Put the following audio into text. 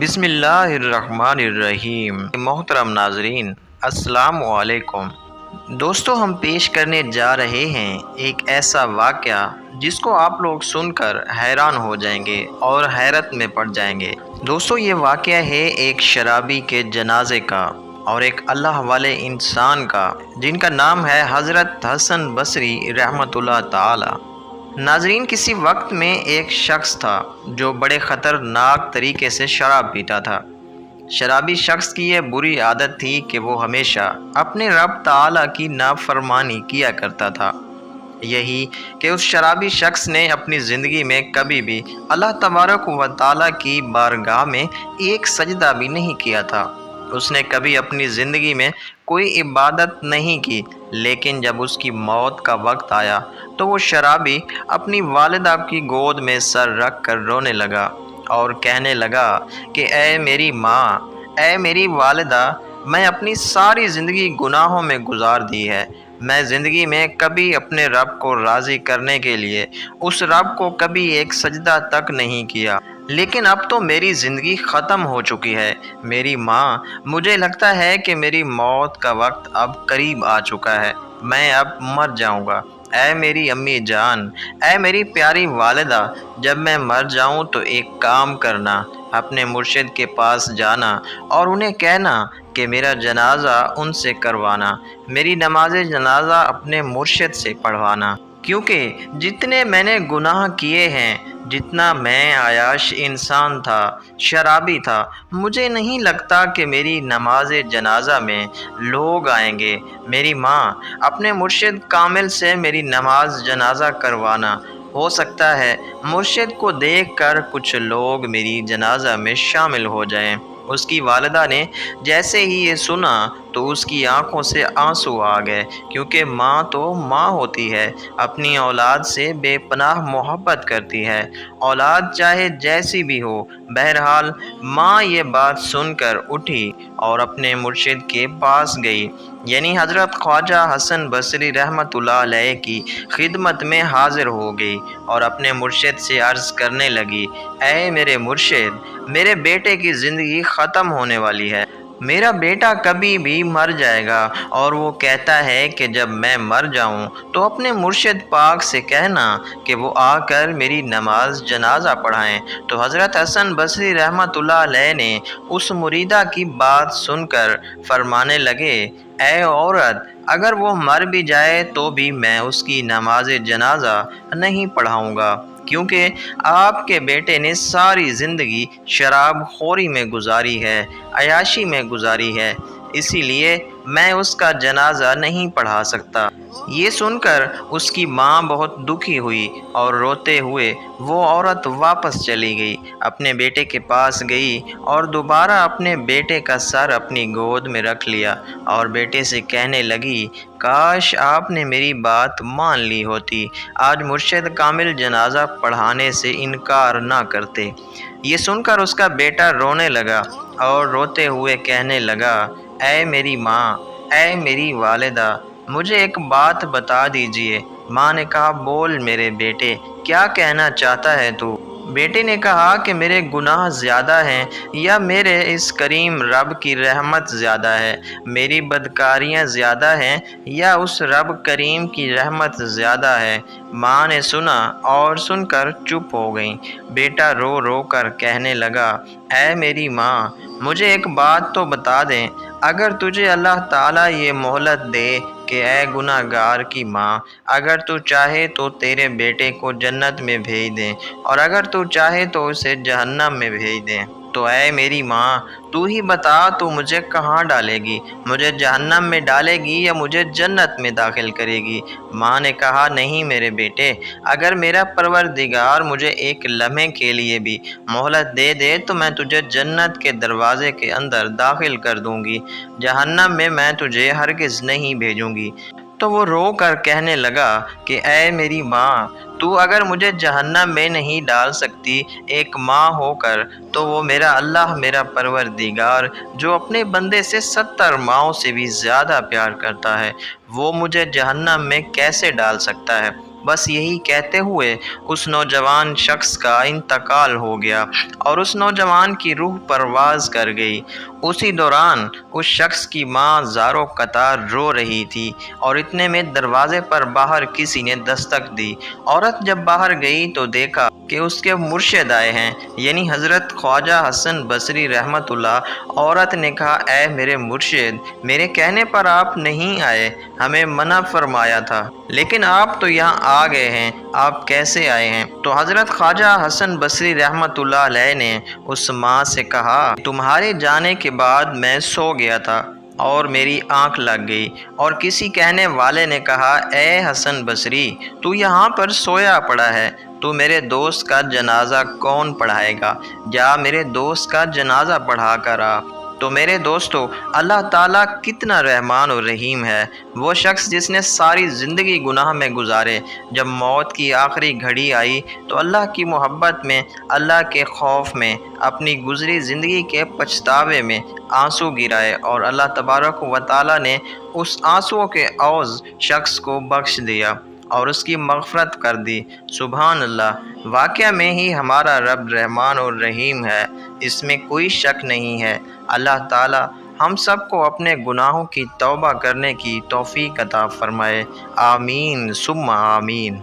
بسم اللہ الرحمن الرحیم۔ محترم ناظرین، السلام علیکم۔ دوستو، ہم پیش کرنے جا رہے ہیں ایک ایسا واقعہ جس کو آپ لوگ سن کر حیران ہو جائیں گے اور حیرت میں پڑ جائیں گے۔ دوستو، یہ واقعہ ہے ایک شرابی کے جنازے کا اور ایک اللہ والے انسان کا، جن کا نام ہے حضرت حسن بصری رحمۃ اللہ تعالی۔ ناظرین، کسی وقت میں ایک شخص تھا جو بڑے خطرناک طریقے سے شراب پیتا تھا۔ شرابی شخص کی یہ بری عادت تھی کہ وہ ہمیشہ اپنے رب تعالیٰ کی نافرمانی کیا کرتا تھا۔ یہی کہ اس شرابی شخص نے اپنی زندگی میں کبھی بھی اللہ تبارک و تعالیٰ کی بارگاہ میں ایک سجدہ بھی نہیں کیا تھا۔ اس نے کبھی اپنی زندگی میں کوئی عبادت نہیں کی، لیکن جب اس کی موت کا وقت آیا تو وہ شرابی اپنی والدہ کی گود میں سر رکھ کر رونے لگا اور کہنے لگا کہ اے میری ماں، اے میری والدہ، میں اپنی ساری زندگی گناہوں میں گزار دی ہے۔ میں زندگی میں کبھی اپنے رب کو راضی کرنے کے لیے اس رب کو کبھی ایک سجدہ تک نہیں کیا، لیکن اب تو میری زندگی ختم ہو چکی ہے۔ میری ماں، مجھے لگتا ہے کہ میری موت کا وقت اب قریب آ چکا ہے، میں اب مر جاؤں گا۔ اے میری امی جان، اے میری پیاری والدہ، جب میں مر جاؤں تو ایک کام کرنا، اپنے مرشد کے پاس جانا اور انہیں کہنا کہ میرا جنازہ ان سے کروانا، میری نماز جنازہ اپنے مرشد سے پڑھوانا، کیونکہ جتنے میں نے گناہ کیے ہیں، جتنا میں عیاش انسان تھا، شرابی تھا، مجھے نہیں لگتا کہ میری نماز جنازہ میں لوگ آئیں گے۔ میری ماں، اپنے مرشد کامل سے میری نماز جنازہ کروانا، ہو سکتا ہے مرشد کو دیکھ کر کچھ لوگ میری جنازہ میں شامل ہو جائیں۔ اس کی والدہ نے جیسے ہی یہ سنا تو اس کی آنکھوں سے آنسو آ گئے، کیونکہ ماں تو ماں ہوتی ہے، اپنی اولاد سے بے پناہ محبت کرتی ہے، اولاد چاہے جیسی بھی ہو۔ بہرحال ماں یہ بات سن کر اٹھی اور اپنے مرشد کے پاس گئی، یعنی حضرت خواجہ حسن بصری رحمۃ اللہ علیہ کی خدمت میں حاضر ہو گئی اور اپنے مرشد سے عرض کرنے لگی، اے میرے مرشد، میرے بیٹے کی زندگی ختم ہونے والی ہے، میرا بیٹا کبھی بھی مر جائے گا، اور وہ کہتا ہے کہ جب میں مر جاؤں تو اپنے مرشد پاک سے کہنا کہ وہ آ کر میری نماز جنازہ پڑھائیں۔ تو حضرت حسن بصری رحمۃ اللہ علیہ نے اس مریدہ کی بات سن کر فرمانے لگے، اے عورت، اگر وہ مر بھی جائے تو بھی میں اس کی نماز جنازہ نہیں پڑھاؤں گا، کیونکہ آپ کے بیٹے نے ساری زندگی شراب خوری میں گزاری ہے، عیاشی میں گزاری ہے، اسی لیے میں اس کا جنازہ نہیں پڑھا سکتا۔ یہ سن کر اس کی ماں بہت دکھی ہوئی اور روتے ہوئے وہ عورت واپس چلی گئی، اپنے بیٹے کے پاس گئی اور دوبارہ اپنے بیٹے کا سر اپنی گود میں رکھ لیا اور بیٹے سے کہنے لگی، کاش آپ نے میری بات مان لی ہوتی، آج مرشد کامل جنازہ پڑھانے سے انکار نہ کرتے۔ یہ سن کر اس کا بیٹا رونے لگا اور روتے ہوئے کہنے لگا، اے میری ماں، اے میری والدہ، مجھے ایک بات بتا دیجئے۔ ماں نے کہا، بول میرے بیٹے، کیا کہنا چاہتا ہے تو؟ بیٹے نے کہا کہ میرے گناہ زیادہ ہیں یا میرے اس کریم رب کی رحمت زیادہ ہے، میری بدکاریاں زیادہ ہیں یا اس رب کریم کی رحمت زیادہ ہے۔ ماں نے سنا اور سن کر چپ ہو گئیں۔ بیٹا رو رو کر کہنے لگا، اے میری ماں، مجھے ایک بات تو بتا دیں، اگر تجھے اللہ تعالیٰ یہ مہلت دے کہ اے گناہ گار کی ماں، اگر تو چاہے تو تیرے بیٹے کو جنت میں بھیج دیں اور اگر تو چاہے تو اسے جہنم میں بھیج دیں، تو اے میری ماں، تو ہی بتا، تو مجھے کہاں ڈالے گی؟ مجھے جہنم میں ڈالے گی یا مجھے جنت میں داخل کرے گی؟ ماں نے کہا، نہیں میرے بیٹے، اگر میرا پروردگار مجھے ایک لمحے کے لیے بھی مہلت دے دے تو میں تجھے جنت کے دروازے کے اندر داخل کر دوں گی، جہنم میں تجھے ہرگز نہیں بھیجوں گی۔ تو وہ رو کر کہنے لگا کہ اے میری ماں، تو اگر مجھے جہنم میں نہیں ڈال سکتی ایک ماں ہو کر، تو وہ میرا اللہ، میرا پروردگار، جو اپنے بندے سے 70 ماؤں سے بھی زیادہ پیار کرتا ہے، وہ مجھے جہنم میں کیسے ڈال سکتا ہے؟ بس یہی کہتے ہوئے اس نوجوان شخص کا انتقال ہو گیا اور اس نوجوان کی روح پرواز کر گئی۔ اسی دوران اس شخص کی ماں زاروں قطار رو رہی تھی اور اتنے میں دروازے پر باہر کسی نے دستک دی۔ عورت جب باہر گئی تو دیکھا کہ اس کے مرشد آئے ہیں، یعنی حضرت خواجہ حسن بصری رحمۃ اللہ۔ عورت نے کہا، اے میرے مرشد، میرے کہنے پر آپ نہیں آئے، ہمیں منع فرمایا تھا، لیکن آپ تو یہاں آ گئے ہیں، آپ کیسے آئے ہیں؟ تو حضرت خواجہ حسن بصری رحمۃ اللہ علیہ نے اس ماں سے کہا، تمہارے جانے کے بعد میں سو گیا تھا اور میری آنکھ لگ گئی، اور کسی کہنے والے نے کہا، اے حسن بصری، تو یہاں پر سویا پڑا ہے، تو میرے دوست کا جنازہ کون پڑھائے گا؟ جا میرے دوست کا جنازہ پڑھا کر آ۔ تو میرے دوستو، اللہ تعالیٰ کتنا رحمان و رحیم ہے۔ وہ شخص جس نے ساری زندگی گناہ میں گزارے، جب موت کی آخری گھڑی آئی تو اللہ کی محبت میں، اللہ کے خوف میں، اپنی گزری زندگی کے پچھتاوے میں آنسو گرائے، اور اللہ تبارک و تعالیٰ نے اس آنسوؤں کے عوض شخص کو بخش دیا اور اس کی مغفرت کر دی۔ سبحان اللہ! واقعہ میں ہی ہمارا رب رحمان اور رحیم ہے، اس میں کوئی شک نہیں ہے۔ اللہ تعالی ہم سب کو اپنے گناہوں کی توبہ کرنے کی توفیق عطا فرمائے۔ آمین ثم آمین۔